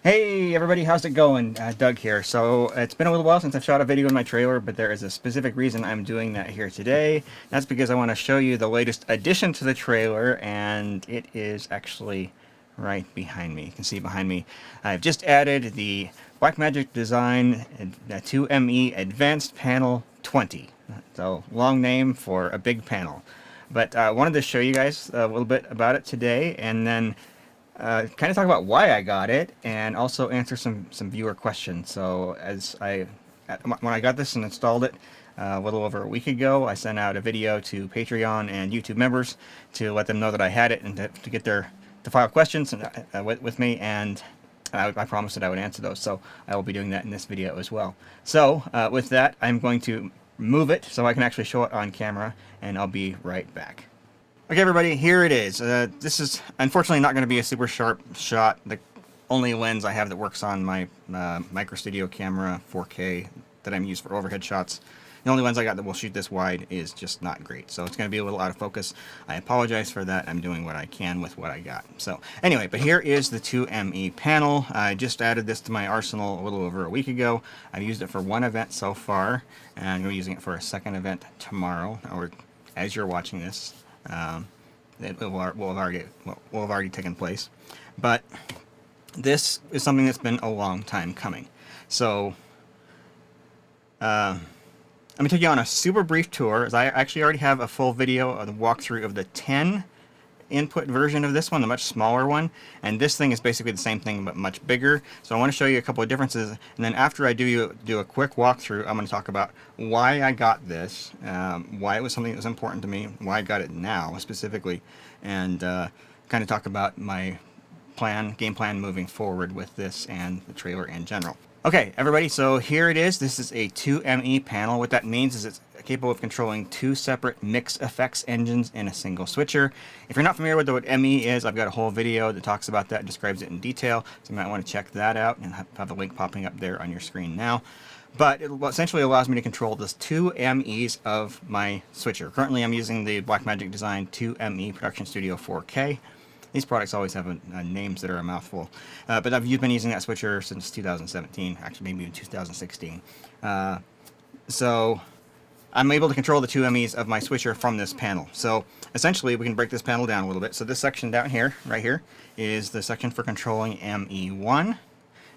Hey everybody, how's it going? Doug here. So it's been a little while since I've shot a video in my trailer, but there is a specific reason I'm doing that here today. That's because I want to show you the latest addition to the trailer, and it is actually right behind me. You can see behind me, I've just added the Blackmagic Design 2ME Advanced Panel 20. So long name for a big panel. But I wanted to show you guys a little bit about it today, and then kind of talk about why I got it, and also answer some viewer questions. So when I got this and installed it a little over a week ago, I sent out a video to Patreon and YouTube members to let them know that I had it and to get to file questions with me, and I promised that I would answer those. So I will be doing that in this video as well. So with that, I'm going to move it so I can actually show it on camera, and I'll be right back. Okay, everybody, here it is. This is unfortunately not going to be a super sharp shot. The only lens I have that works on my Micro Studio camera 4K that I'm used for overhead shots, the only lens I got that will shoot this wide is just not great. So it's going to be a little out of focus. I apologize for that. I'm doing what I can with what I got. So anyway, but here is the 2ME panel. I just added this to my arsenal a little over a week ago. I've used it for one event so far, and I'm going to be using it for a second event tomorrow, or as you're watching this. It will have already taken place, but this is something that's been a long time coming. So let me take you on a super brief tour, as I actually already have a full video of the walkthrough of the 10 input version of this one, the much smaller one, and this thing is basically the same thing but much bigger. So I want to show you a couple of differences, and then after I do a quick walkthrough, I'm going to talk about why I got this, why it was something that was important to me, why I got it now specifically, and kind of talk about my game plan moving forward with this and the trailer in general. Okay, everybody, so here it is. This is a 2ME panel. What that means is it's capable of controlling two separate mix effects engines in a single switcher. If you're not familiar with what ME is, I've got a whole video that talks about that and describes it in detail, so you might want to check that out, and have a link popping up there on your screen now. But it essentially allows me to control the two MEs of my switcher. Currently, I'm using the Blackmagic Design 2ME Production Studio 4K. These products always have names that are a mouthful. But I've been using that switcher since 2017, actually maybe even 2016. So I'm able to control the two MEs of my switcher from this panel. So essentially, we can break this panel down a little bit. So this section down here, right here, is the section for controlling ME1.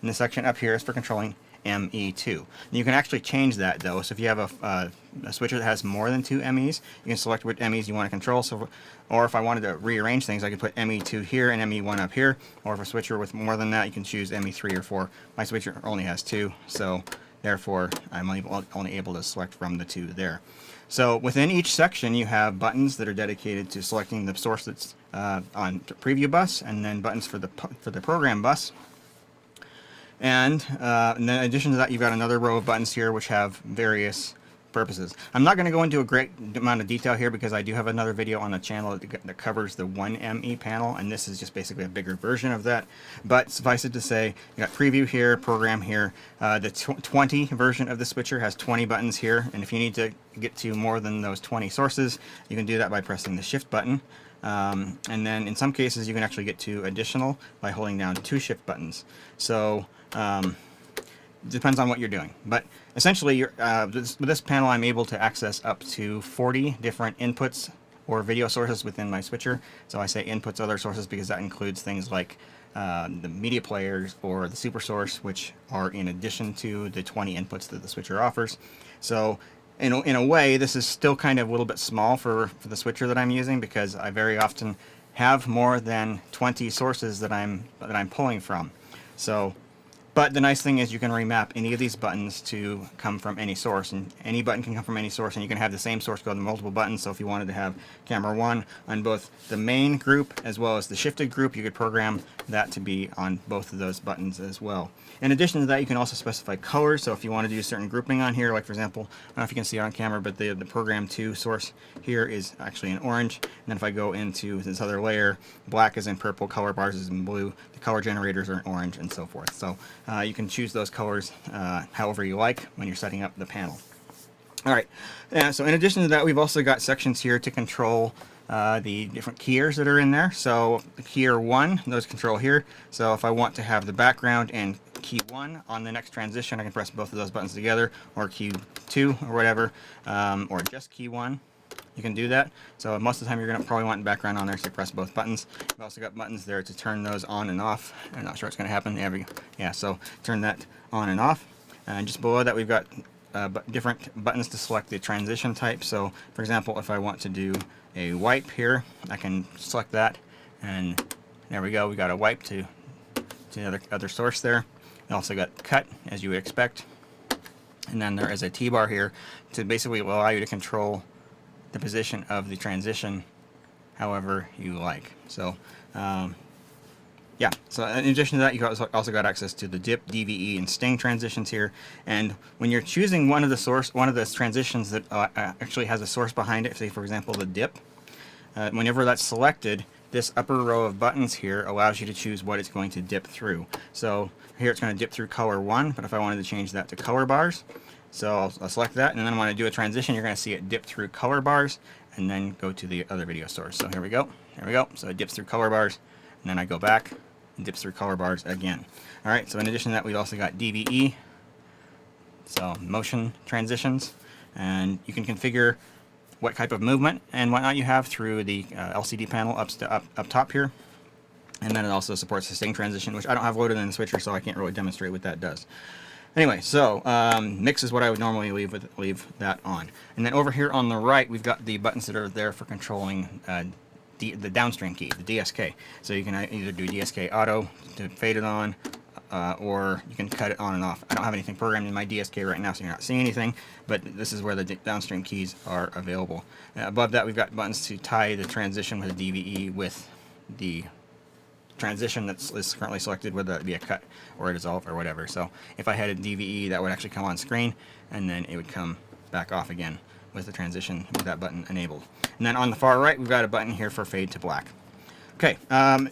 And the section up here is for controlling ME2. You can actually change that though. So if you have a switcher that has more than two MEs, you can select which MEs you want to control. So, or if I wanted to rearrange things, I could put ME2 here and ME1 up here. Or if a switcher with more than that, you can choose ME3 or 4. My switcher only has 2, so therefore I'm only able to select from the 2 there. So within each section, you have buttons that are dedicated to selecting the source that's on the preview bus, and then buttons for the program bus. And then in addition to that, you've got another row of buttons here which have various purposes. I'm not going to go into a great amount of detail here because I do have another video on the channel that covers the 1ME panel, and this is just basically a bigger version of that. But suffice it to say, you got preview here, program here. The 20 version of the switcher has 20 buttons here, and if you need to get to more than those 20 sources, you can do that by pressing the shift button. And then in some cases you can actually get to additional by holding down 2 shift buttons. So depends on what you're doing, but essentially with this panel I'm able to access up to 40 different inputs or video sources within my switcher. So I say inputs, other sources, because that includes things like the media players or the super source, which are in addition to the 20 inputs that the switcher offers. So in a way, this is still kind of a little bit small for the switcher that I'm using, because I very often have more than 20 sources that I'm pulling from. So, but the nice thing is you can remap any of these buttons to come from any source, and any button can come from any source, and you can have the same source go to multiple buttons. So if you wanted to have camera 1 on both the main group as well as the shifted group, you could program that to be on both of those buttons as well. In addition to that, you can also specify colors. So if you want to do a certain grouping on here, like for example, I don't know if you can see it on camera, but the program 2 source here is actually in orange. And then if I go into this other layer, black is in purple, color bars is in blue, the color generators are in orange, and so forth. So you can choose those colors however you like when you're setting up the panel. All right, so in addition to that, we've also got sections here to control the different keyers that are in there. So keyer 1, those control here. So if I want to have the background and key 1 on the next transition, I can press both of those buttons together, or key 2 or whatever, or just key 1. You can do that. So most of the time you're going to probably want the background on there, so you press both buttons. You've also got buttons there to turn those on and off. I'm not sure what's going to happen. There we go. Yeah, so turn that on and off. And just below that we've got different buttons to select the transition type. So for example, if I want to do a wipe here, I can select that, and there we go. We got a wipe to the other source there. We also got cut, as you would expect. And then there is a T-bar here to basically allow you to control the position of the transition however you like. So yeah, so in addition to that, you also got access to the dip, DVE, and sting transitions here. And when you're choosing one of the transitions that actually has a source behind it, say for example the dip, whenever that's selected, this upper row of buttons here allows you to choose what it's going to dip through. So here it's going to dip through color 1, but if I wanted to change that to color bars, so I'll select that, and then when I do a transition, you're going to see it dip through color bars, and then go to the other video source. So here we go. There we go. So it dips through color bars, and then I go back and dips through color bars again. All right. So in addition to that, we've also got DVE, so motion transitions, and you can configure what type of movement and whatnot you have through the LCD panel up top here. And then it also supports the sting transition, which I don't have loaded in the switcher, so I can't really demonstrate what that does. Anyway, so mix is what I would normally leave that on. And then over here on the right, we've got the buttons that are there for controlling the downstream key, the DSK. So you can either do DSK auto to fade it on, or you can cut it on and off. I don't have anything programmed in my DSK right now, so you're not seeing anything, but this is where the downstream keys are available. Above that, we've got buttons to tie the transition with the DVE with the transition that's currently selected, whether that be a cut or a dissolve or whatever. So if I had a DVE, that would actually come on screen, and then it would come back off again with the transition with that button enabled. And then on the far right, we've got a button here for fade to black. Okay,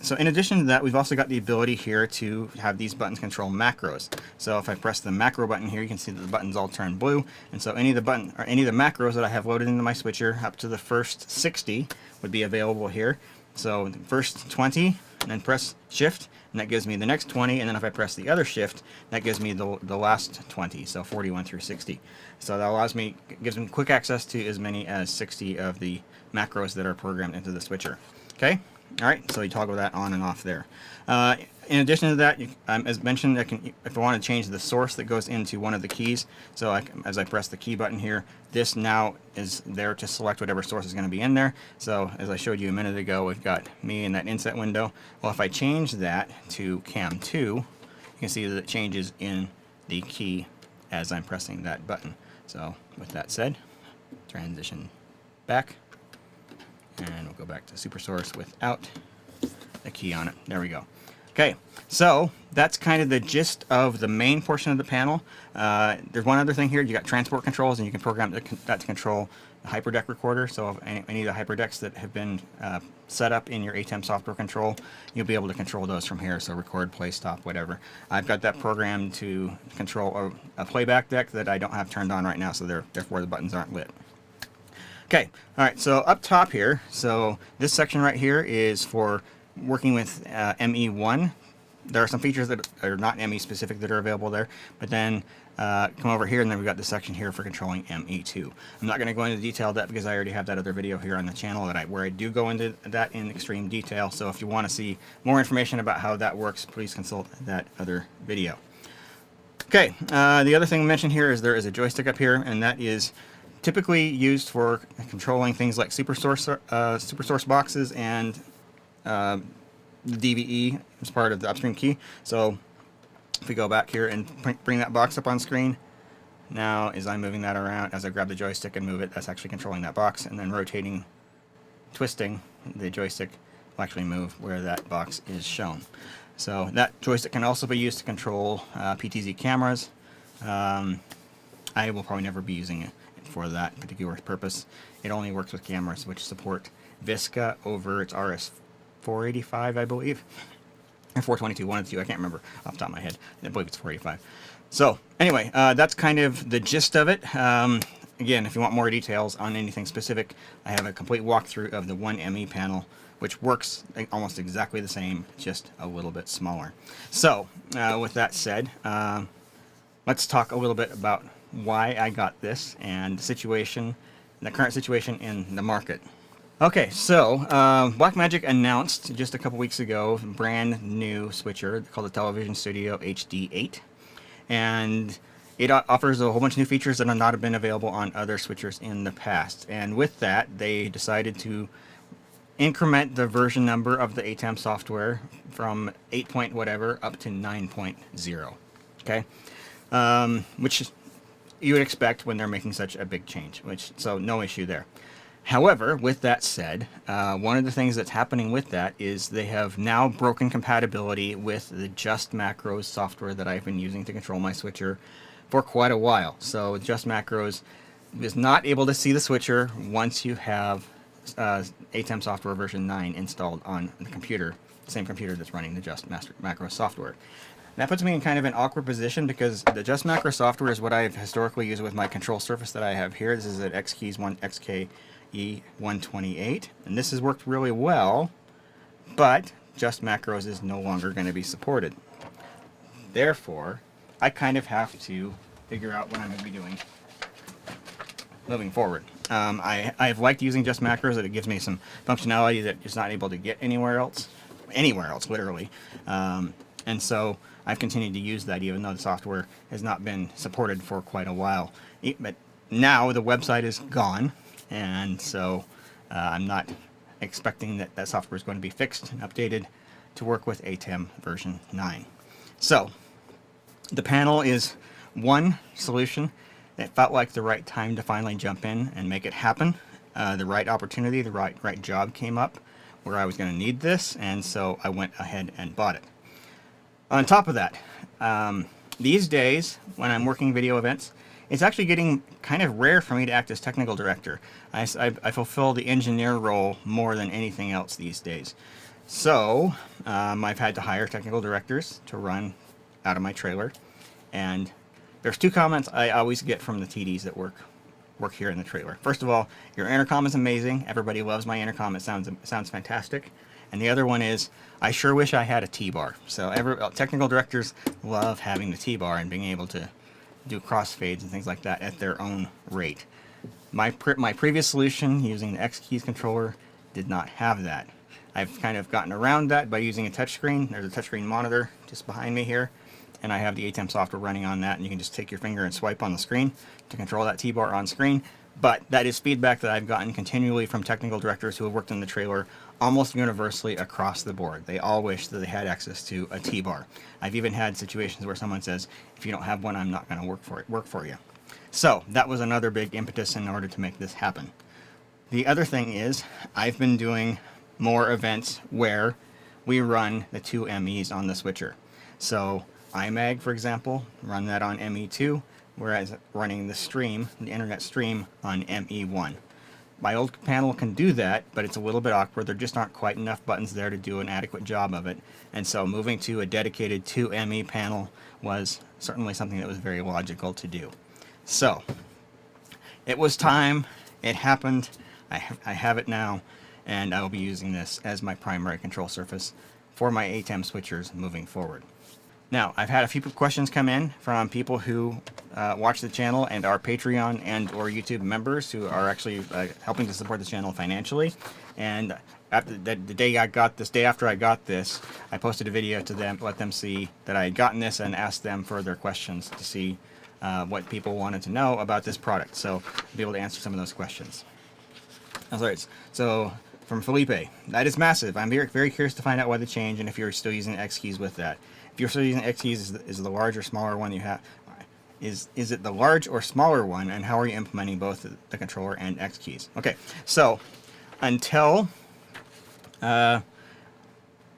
so in addition to that, we've also got the ability here to have these buttons control macros. So if I press the macro button here, you can see that the buttons all turn blue, and so any of the macros that I have loaded into my switcher up to the first 60 would be available here. So the first 20, and then press shift, and that gives me the next 20, and then if I press the other shift, that gives me the last 20, so 41 through 60. So that gives me quick access to as many as 60 of the macros that are programmed into the switcher. Okay? All right, so you toggle that on and off there. In addition to that, as mentioned, if I want to change the source that goes into one of the keys, so as I press the key button here, this now is there to select whatever source is going to be in there. So as I showed you a minute ago, we've got me in that inset window. Well, if I change that to cam 2, you can see that it changes in the key as I'm pressing that button. So with that said, transition back. And we'll go back to super source without the key on it. There we go. Okay, so that's kind of the gist of the main portion of the panel. There's one other thing here. You got transport controls, and you can program that to control the hyperdeck recorder. So if any of the hyperdecks that have been set up in your ATEM software control, you'll be able to control those from here. So record, play, stop, whatever. I've got that programmed to control a playback deck that I don't have turned on right now, so therefore the buttons aren't lit. Okay, all right, so up top here, so this section right here is for working with ME1. There are some features that are not ME specific that are available there, but then come over here, and then we've got this section here for controlling ME2. I'm not going to go into detail of that because I already have that other video here on the channel where I do go into that in extreme detail. So if you want to see more information about how that works, please consult that other video. Okay, the other thing mentioned here is there is a joystick up here, and that is typically used for controlling things like super source boxes and the DVE as part of the upstream key. So if we go back here and bring that box up on screen, now as I'm moving that around, as I grab the joystick and move it, that's actually controlling that box, and then rotating, twisting the joystick will actually move where that box is shown. So that joystick can also be used to control PTZ cameras. I will probably never be using it for that particular purpose. It only works with cameras which support Visca over its RS485, I believe, or 422, one of the two, I can't remember off the top of my head. I believe it's 485. So anyway, that's kind of the gist of it. again, if you want more details on anything specific, I have a complete walkthrough of the 1ME panel, which works almost exactly the same, just a little bit smaller. So, with that said, let's talk a little bit about why I got this and the current situation in the market. Okay, so Blackmagic announced just a couple weeks ago a brand new switcher called the Television Studio HD8, and it offers a whole bunch of new features that have not been available on other switchers in the past. And with that, they decided to increment the version number of the ATEM software from 8 point whatever up to 9.0. Okay, which you would expect when they're making such a big change. So no issue there. However, with that said, one of the things that's happening with that is they have now broken compatibility with the Just Macros software that I've been using to control my switcher for quite a while. So Just Macros is not able to see the switcher once you have ATEM software version 9 installed on the computer, the same computer that's running the Just Macros software. That puts me in kind of an awkward position because the Just Macros software is what I've historically used with my control surface that I have here. This is an XKE128, and this has worked really well, but Just Macros is no longer going to be supported. Therefore, I kind of have to figure out what I'm going to be doing moving forward. I've liked using Just Macros, that it gives me some functionality that is not able to get anywhere else, literally. And so I've continued to use that even though the software has not been supported for quite a while. But now the website is gone, and so I'm not expecting that that software is going to be fixed and updated to work with ATEM version 9. So the panel is one solution. It felt like the right time to finally jump in and make it happen. The right opportunity, the right job came up where I was going to need this, and so I went ahead and bought it. On top of that, these days when I'm working video events, it's actually getting kind of rare for me to act as technical director. I fulfill the engineer role more than anything else these days. So I've had to hire technical directors to run out of my trailer, and there's two comments I always get from the TDs that work here in the trailer. First of all, your intercom is amazing. Everybody loves my intercom. It sounds fantastic. And the other one is, I sure wish I had a T-bar. So technical directors love having the T-bar and being able to do crossfades and things like that at their own rate. My previous solution using the X-Keys controller did not have that. I've kind of gotten around that by using a touchscreen. There's a touchscreen monitor just behind me here, and I have the ATEM software running on that, and you can just take your finger and swipe on the screen to control that T-bar on screen. But that is feedback that I've gotten continually from technical directors who have worked in the trailer almost universally across the board. They all wish that they had access to a T-bar. I've even had situations where someone says, if you don't have one, I'm not going to work for you. So that was another big impetus in order to make this happen. The other thing is, I've been doing more events where we run the two MEs on the switcher. So iMag, for example, run that on ME2, whereas running the internet stream on ME1. My old panel can do that, but it's a little bit awkward. There just aren't quite enough buttons there to do an adequate job of it. And so moving to a dedicated 2ME panel was certainly something that was very logical to do. So it was time. It happened. I have it now, and I will be using this as my primary control surface for my ATEM switchers moving forward. Now, I've had a few questions come in from people who watch the channel and are Patreon and or YouTube members who are actually helping to support the channel financially. And after the day after I got this, I posted a video to them, let them see that I had gotten this, and asked them further questions to see what people wanted to know about this product. So I'll be able to answer some of those questions. So from Felipe, that is massive. I'm very, very curious to find out why the change and if you're still using X-Keys with that. If you're still using X-Keys, is the large or smaller one you have? Is it the large or smaller one, and how are you implementing both the controller and X-Keys? Okay, so until I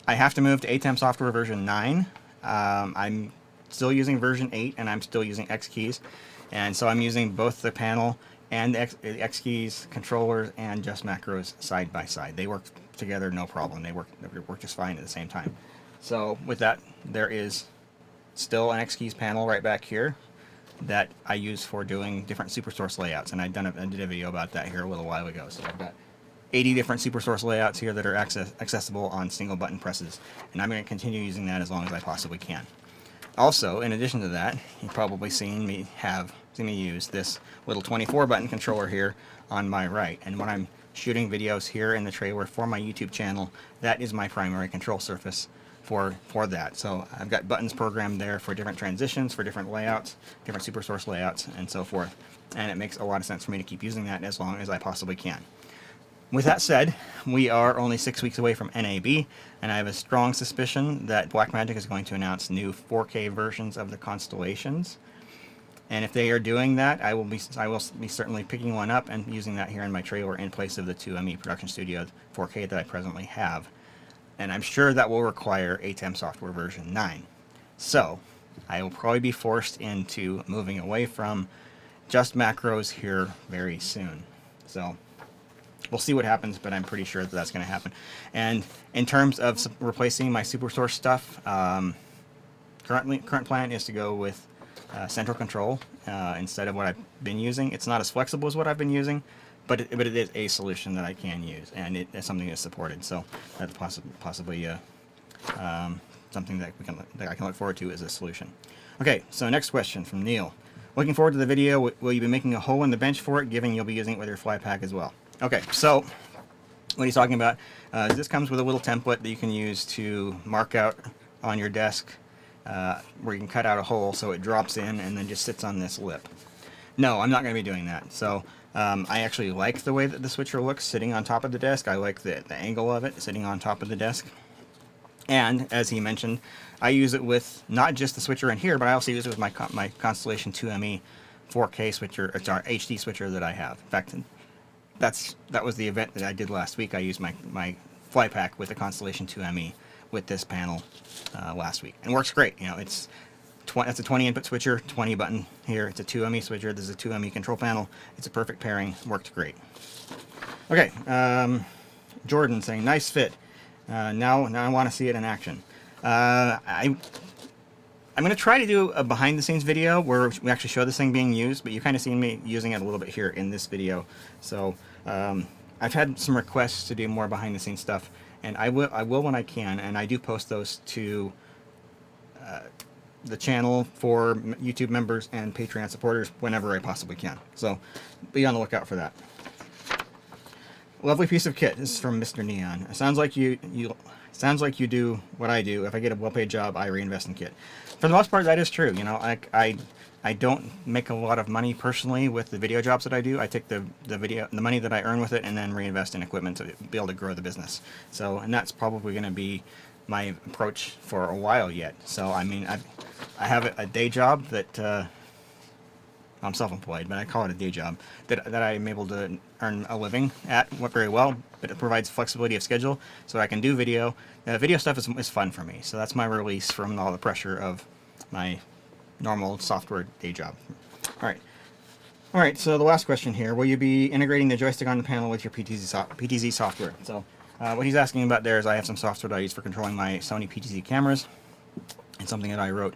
have to move to ATEM software version 9, I'm still using version 8, and I'm still using X-Keys, and so I'm using both the panel and the X-Keys controllers and Just Macros side by side. They work together, no problem. They work just fine at the same time. So with that, there is still an X-Keys panel right back here. that I use for doing different supersource layouts, and I did a video about that here a little while ago. So I've got 80 different supersource layouts here that are accessible on single button presses, and I'm going to continue using that as long as I possibly can. Also, in addition to that, you've probably seen me use this little 24 button controller here on my right, and when I'm shooting videos here in the trailer for my YouTube channel, that is my primary control surface for that. So I've got buttons programmed there for different transitions, for different layouts, different supersource layouts, and so forth, and it makes a lot of sense for me to keep using that as long as I possibly can. With that said, we are only 6 weeks away from NAB, and I have a strong suspicion that Blackmagic is going to announce new 4K versions of the constellations. And if they are doing that, I will be certainly picking one up and using that here in my trailer in place of the 2ME Production Studio 4K that I presently have. And I'm sure that will require ATEM software version 9. So I will probably be forced into moving away from just macros here very soon. So we'll see what happens, but I'm pretty sure that that's going to happen. And in terms of replacing my SuperSource stuff, current plan is to go with central control instead of what I've been using. It's not as flexible as what I've been using, but it is a solution that I can use, and it's something that's supported. So that's possibly something that I can look forward to as a solution. Okay, so next question from Neil. Looking forward to the video. Will you be making a hole in the bench for it, given you'll be using it with your fly pack as well? Okay, so what he's talking about is this comes with a little template that you can use to mark out on your desk where you can cut out a hole so it drops in and then just sits on this lip. No, I'm not going to be doing that. So I actually like the way that the switcher looks sitting on top of the desk. I like the angle of it sitting on top of the desk. And as he mentioned, I use it with not just the switcher in here, but I also use it with my Constellation 2ME 4K switcher. It's our HD switcher that I have. In fact, that was the event that I did last week. I used my fly pack with the Constellation 2ME with this panel last week, and works great. You know, that's a 20 input switcher, 20 button here. It's a 2ME switcher. This is a 2ME control panel. It's a perfect pairing. Worked great. Okay, Jordan saying nice fit. Now I want to see it in action. I'm going to try to do a behind the scenes video where we actually show this thing being used, but you kind of seen me using it a little bit here in this video. So I've had some requests to do more behind the scenes stuff, and I will when I can, and I do post those to the channel for YouTube members and Patreon supporters whenever I possibly can. So be on the lookout for that. Lovely piece of kit. This is from Mr. Neon. It sounds like you do what I do. If I get a well-paid job, I reinvest in kit. For the most part, that is true. You know, I don't make a lot of money personally with the video jobs that I do. I take the money that I earn with it and then reinvest in equipment to be able to grow the business. So, and that's probably going to be my approach for a while yet. So, I mean, I have a day job that I'm self-employed, but I call it a day job that I'm able to earn a living at very well, but it provides flexibility of schedule so I can do video. Video stuff is fun for me, so that's my release from all the pressure of my normal software day job. All right, so the last question here, will you be integrating the joystick on the panel with your PTZ software? So what he's asking about there is I have some software that I use for controlling my Sony PTZ cameras. It's something that I wrote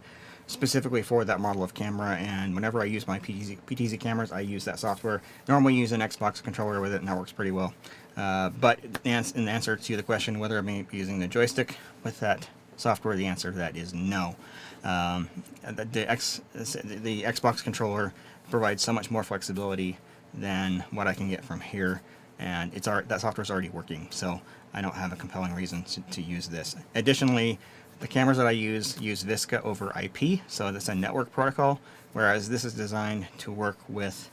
specifically for that model of camera, and whenever I use my PTZ cameras, I use that software. Normally use an Xbox controller with it, and that works pretty well. But in answer to the question whether I'm using the joystick with that software, the answer to that is no. The Xbox controller provides so much more flexibility than what I can get from here, and that software is already working, so I don't have a compelling reason to use this. Additionally, the cameras that I use Visca over IP, so that's a network protocol, whereas this is designed to work with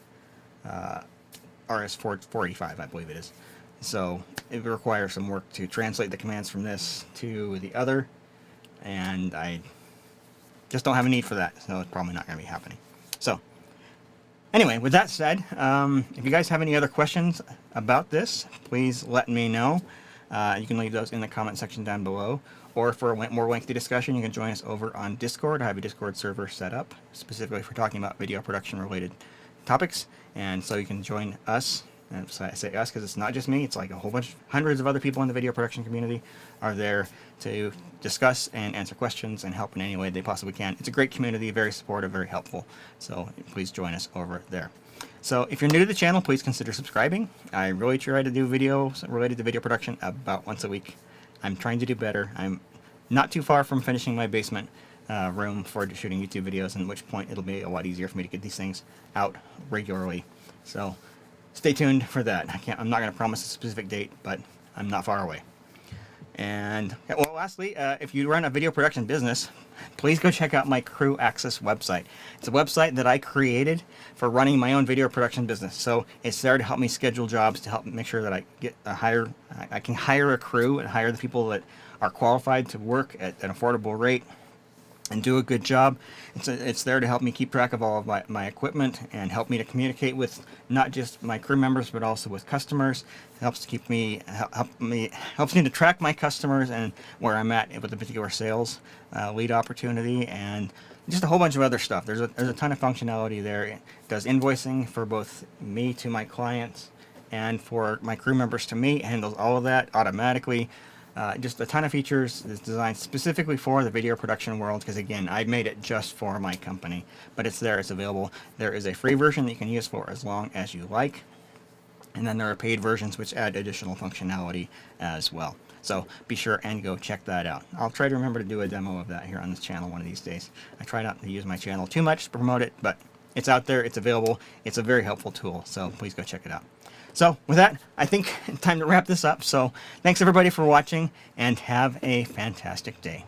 RS-485, I believe it is. So it requires some work to translate the commands from this to the other, and I just don't have a need for that, so it's probably not going to be happening. So anyway, with that said, if you guys have any other questions about this, please let me know. You can leave those in the comment section down below. Or for a more lengthy discussion, you can join us over on Discord. I have a Discord server set up specifically for talking about video production related topics. And so you can join us And so I say us because it's not just me. It's like a whole bunch, hundreds of other people in the video production community are there to discuss and answer questions and help in any way they possibly can. It's a great community, very supportive, very helpful. So please join us over there. So if you're new to the channel, please consider subscribing. I really try to do videos related to video production about once a week. I'm trying to do better. I'm not too far from finishing my basement room for shooting YouTube videos, at which point it'll be a lot easier for me to get these things out regularly. So stay tuned for that. I'm not going to promise a specific date, but I'm not far away. And well, lastly, if you run a video production business, please go check out my Crew Access website. It's a website that I created for running my own video production business. So it's there to help me schedule jobs, to help make sure that I get I can hire a crew and hire the people that are qualified to work at an affordable rate and do a good job. It's there to help me keep track of all of my equipment and help me to communicate with not just my crew members but also with customers. It helps to keep me helps me to track my customers and where I'm at with a particular sales lead opportunity, and just a whole bunch of other stuff. There's a ton of functionality there. It does invoicing for both me to my clients and for my crew members to me. It handles all of that automatically. Just a ton of features. It's designed specifically for the video production world because, again, I made it just for my company. But it's there. It's available. There is a free version that you can use for as long as you like. And then there are paid versions which add additional functionality as well. So be sure and go check that out. I'll try to remember to do a demo of that here on this channel one of these days. I try not to use my channel too much to promote it, but it's out there. It's available. It's a very helpful tool. So please go check it out. So with that, I think it's time to wrap this up. So thanks everybody for watching, and have a fantastic day.